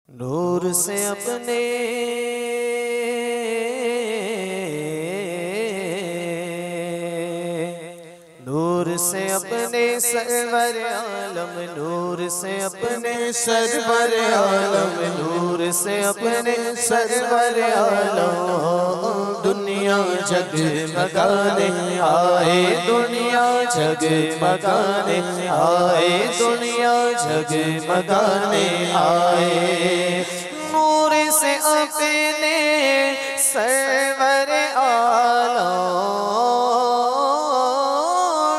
नूर से अपने नूर से अपने सरवर आलम, नूर से अपने सरवर आलम, नूर से अपने सरवर आलम। दुनिया जगमगाने आए, दुनिया जगमगाने आए, दुनिया जगमगाने आए। नूर से अपने सरवर आलम,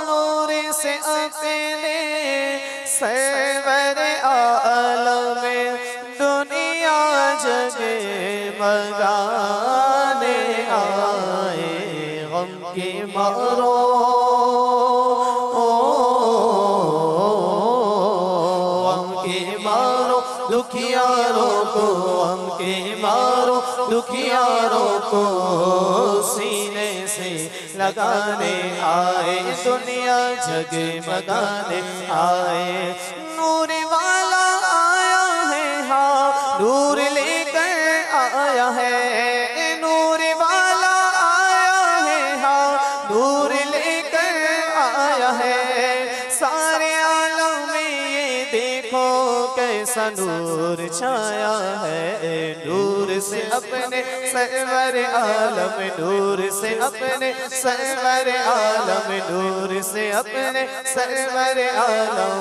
नूर से अपने सरवर आलम, दुनिया जगमगाने आए। गम के मारो दुखियारों को, हम के मारो दुखियारों को सीने से लगाने आए, दुनिया जगमगाने आए। नूर वाला आया है, हाँ नूर लेकर आया है, नूर वाला आया है, हाँ नूर लेकर आया है। सारे आलम में ये देखो कैसा नूर छाया है। नूर से अपने सरवर आलम, नूर से अपने सरवर आलम, नूर से अपने सरवर आलम।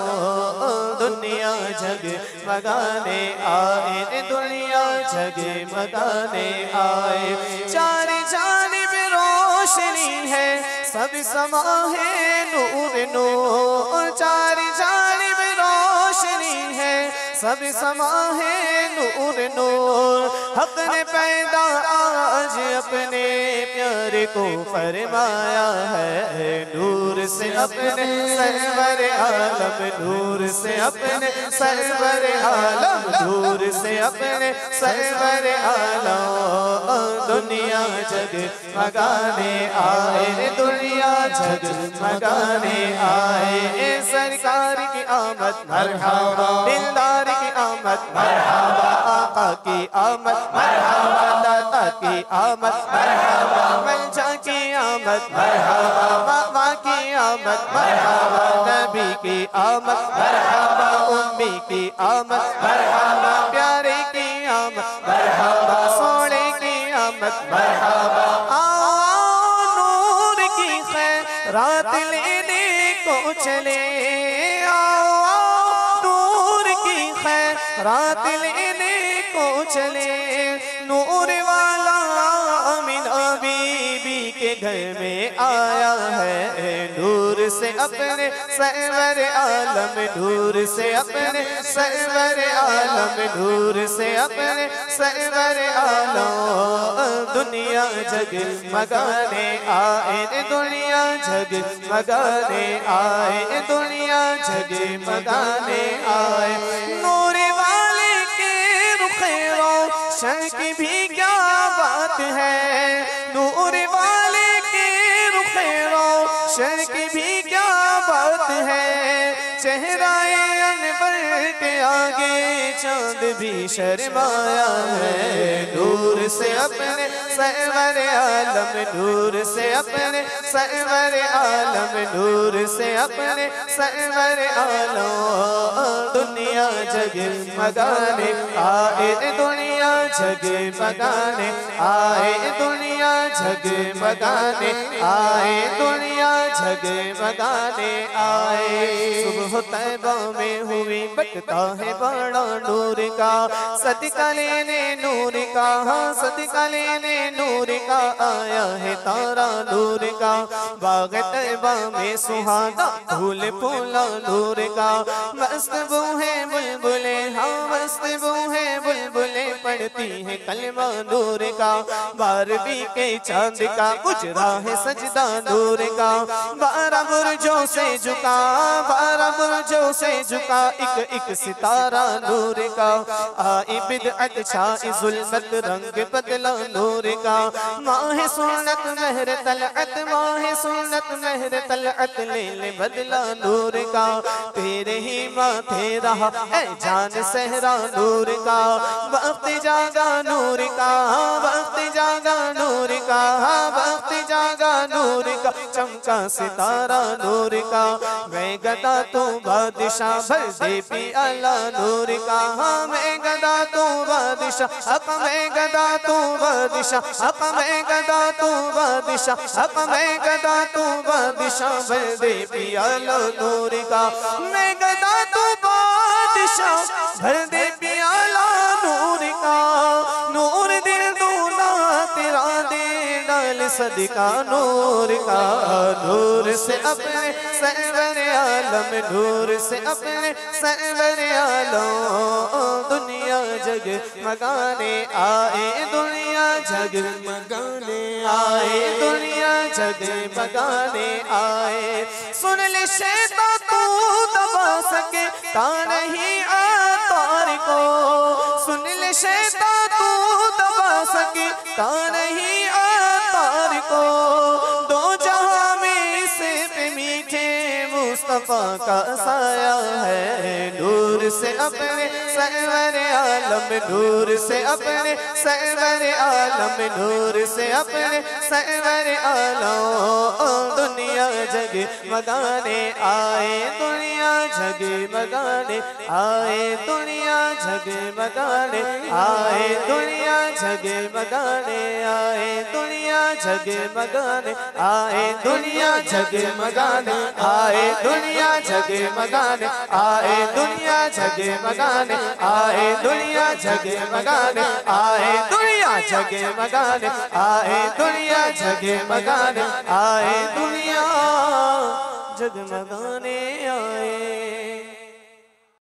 दुनिया जगमगाने आए, दुनिया जगमगाने आए। चार जानिब रोशनी है, सब समा है नूर नूर। चार जानिब रोशनी है, सब समा है नूर नूर। हक ने पैदा आज अपने प्यारे को फरमाया है। नूर से अपने सरवर आलम, नूर से अपने सरवर आलम, नूर से अपने सरवर आलम। दुनिया जगमगाने आए, दुनिया जगमगाने आए। सरकार की आमद मरहबा, दिलदार की आमद मरहबा, आका की आमद मरहबा, दाता की आमद मरहबा, मलजा की आमद मरहबा, बाबा की आमद मरहबा, नबी की आमद मरहबा, उम्मी की आमद मरहबा, प्यारे की आमद मरहबा, सोने की आमद मरहबा। आओ नूर की खैरात लेने को चले, रात लेने को चले। नूर वाला अमीना बीबी के घर में आया है। नूर से अपने सरवर आलम, नूर से अपने सरवर आलम, नूर से अपने सरवर आलम। दुनिया जगमगाने आए, दुनिया जगमगाने आए, दुनिया जगमगाने आए। नूर शक भी क्या बात है, नूर वाले के रुखेरो शक भी क्या बात है। चेहराए अनवर के आगे चांद भी शर्माया है। नूर से अपने सरवर आलम, नूर से अपने सरवर आलम, नूर से अपने सरवर आलम। दुनिया जगमगाने आए, दुनिया जगमगाने आए, दुनिया जगमगाने आए, दुनिया जगमगाने आए। सुबह तैबा में हुई बटता है बड़ा नूर का, सदका लेने नूर का, सदका लेने नूर का आया है तारा नूर का। बाग तैबा में सुहाना फूल फूला नूर का। मस्त बू है बुलबुले, हाँ मस्त बू है बुलबुले, पढ़ते पढ़ती है कलमा नूर का, 12वीं के चांद का उजरा है सजदा नूर का। 12 बुर्जों से झुका, 12 बुर्जों से झुका, एक एक सितारा नूर का। आई बिदअत छाई जुल्मत रंग बदला नूर का। माह सुन्नत महर तलअत, माह सुन्नत महर तलअत ले बदला नूर का। तेरे ही माथे रहा है जान सहरा नूर का। वक्त जागा नूर का, वक्त जागा नूर का, वक्त जागा नूर का। चमका सितारा नूर का। मैं गदा तू बादशाह भर दे पियाला नूर का। मैं गदा तू बादशाह, हक मैं गदा तू बादशाह, हक मैं गदा तू बादशाह, हक मैं गदा तू बादशाह भर दे पियाला नूर का। मैं गदा तू बादशाह भर दे पियाला नूर का। नूर दिल दूना तेरा दे डाल सदका नूर का। नूर से अपने सरवर आलम, नूर से अपने सरवर आलम दुनिया जग मगाने आए, दुनिया जग मगाने आए, दुनिया जग मगाने आए। सुन ले शैतान तू दबा सके ता नहीं आतार को, सुन ले शैतान तू दबा सके ता नहीं आतार को। दो जहां में से पे मीठे मुस्तफा का साया है। नूर से अपने सरवर आलम, नूर से अपने सरवर आलम, नूर से अपने सरवर आलम दुनिया जग मगाने आए, दुनिया जग मगाने आए, दुनिया जग मगाने आए, दुनिया जग मगाने आए, दुनिया जग मगाने आए, दुनिया जग मगाने आए, दुनिया जग मगाने आए, दुनिया जग मगाने आए, दुनिया जग मगाने आए, दुनिया जग मगाने आए, दुनिया जग मगाने आए, दुनिया जग मगाने आए।